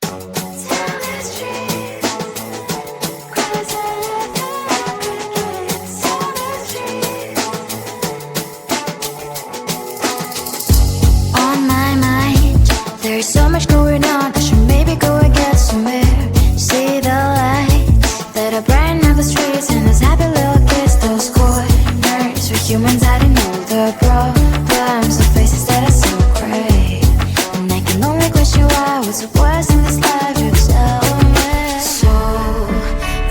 On my mind, there's so much going on. I should maybe go and get somewhere. See the lights that are brighten up the streets, and those happy little kids, those corners where humans hiding all the problems, the faces that are so gray. And I can only question why. What's the worst in this life? You tell me. So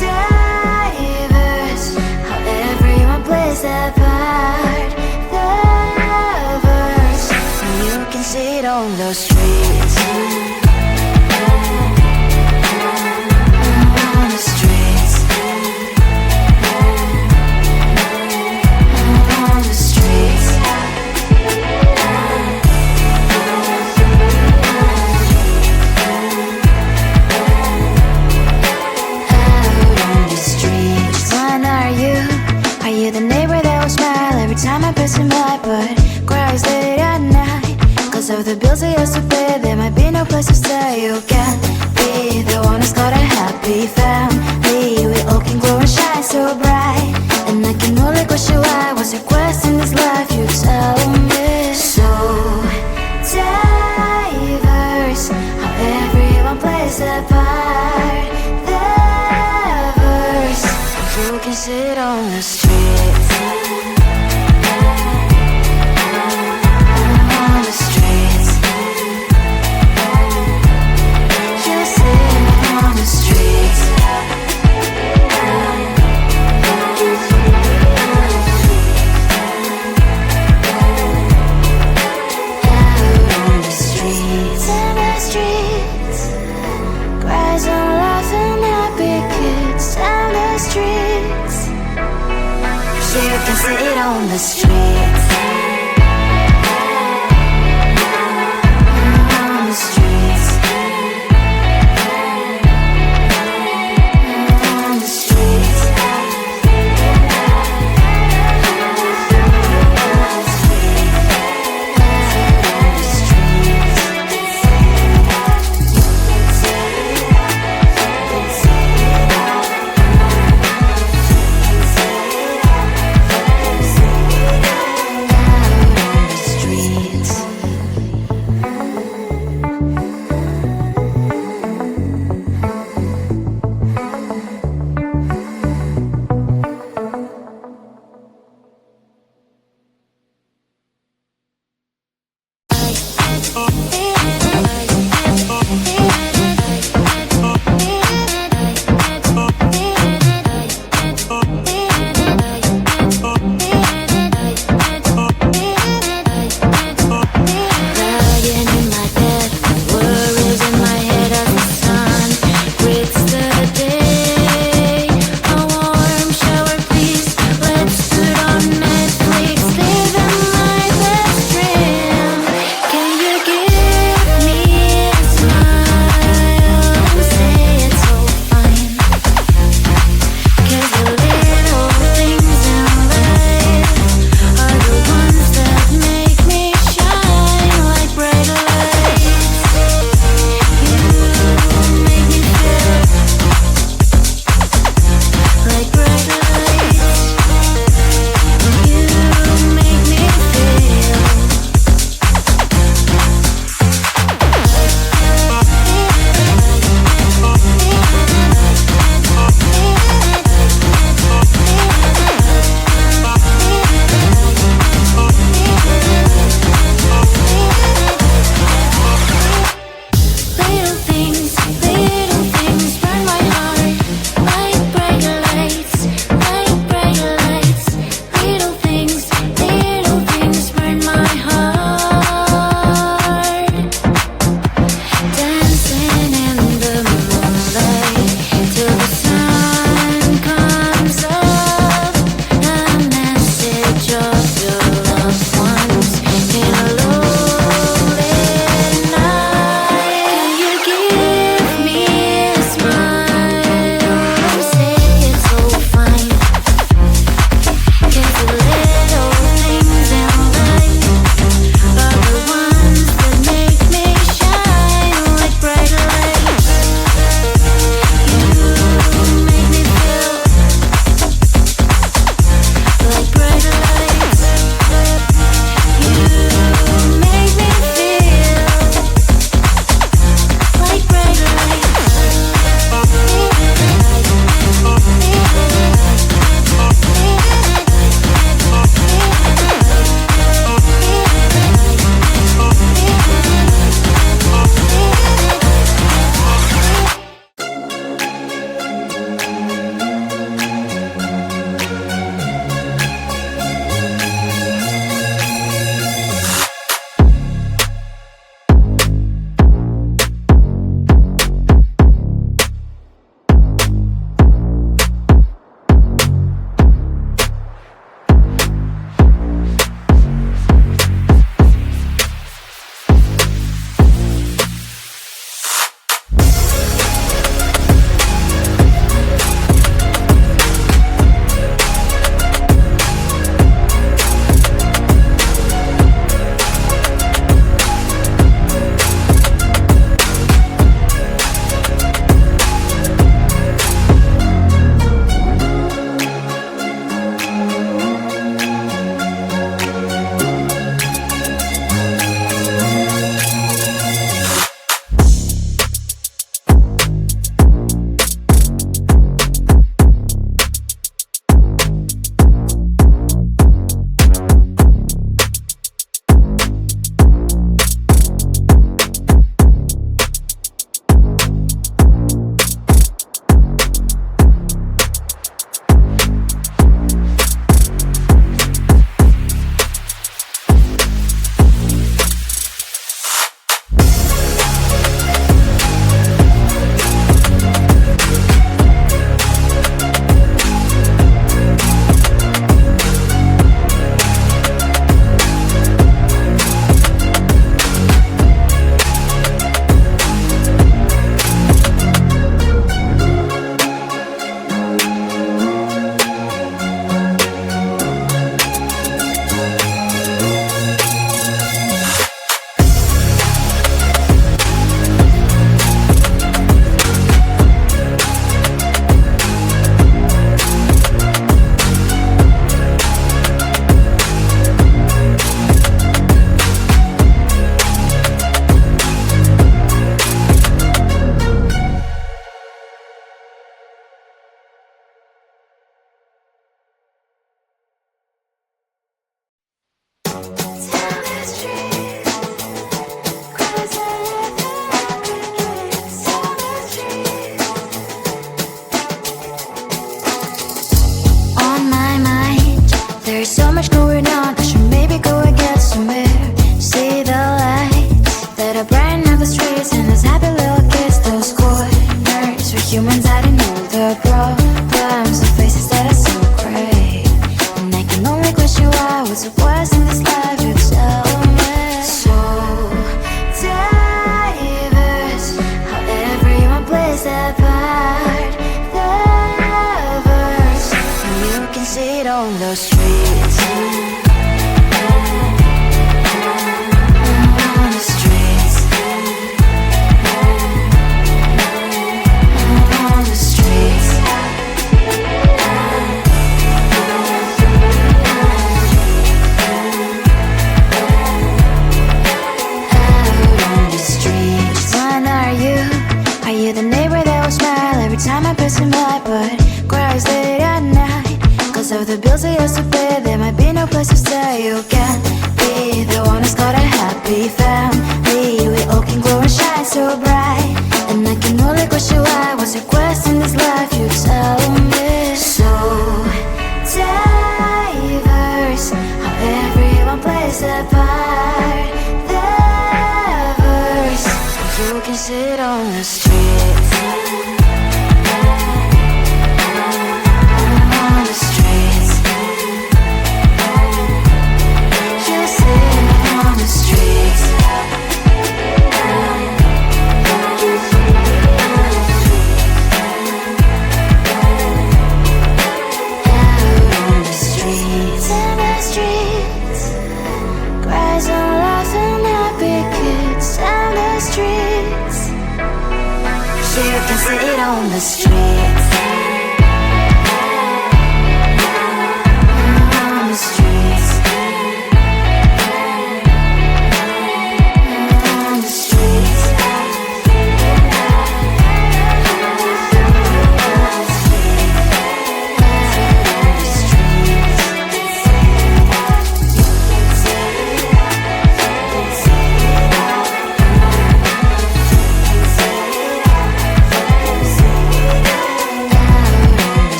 diverse, how everyone plays their part. The verse, and you can see it on the streets. On the streets. On the streets. Out on the streets. When are you? Are you the neighbor that will smile every time I pass him by, but cries late at night? Cause of the bills I used to pay, there might be no place to stay. You can't be the one who's got a happy family. We all can glow and shine so bright, and I can only question why. What's your quest in this life? You tell me. So diverse, how everyone plays their part. The verse, you can sit on the streets. On the streets. You sit on the streets. Out on the streets. In the streets. Cries and laughing happy kids. Down the streets. You can sit on the streets. On the streets. On the streets. those streets. On the streets. On the streets. The neighbor that will smile every time I pass him by, but cries late at night. Cause of the bills he has to pay, there might be no place to stay. You can't be the one who's got a happy family. We all can glow and shine so bright. And I can only question why. What's your quest in this life? You tell me. So diverse, how everyone plays their part. Their verse. You can sit on the street. On the streets. You sit on the streets. Out on the streets. In the streets. Cries and laughing happy kids. And the streets. You can sit on the streets.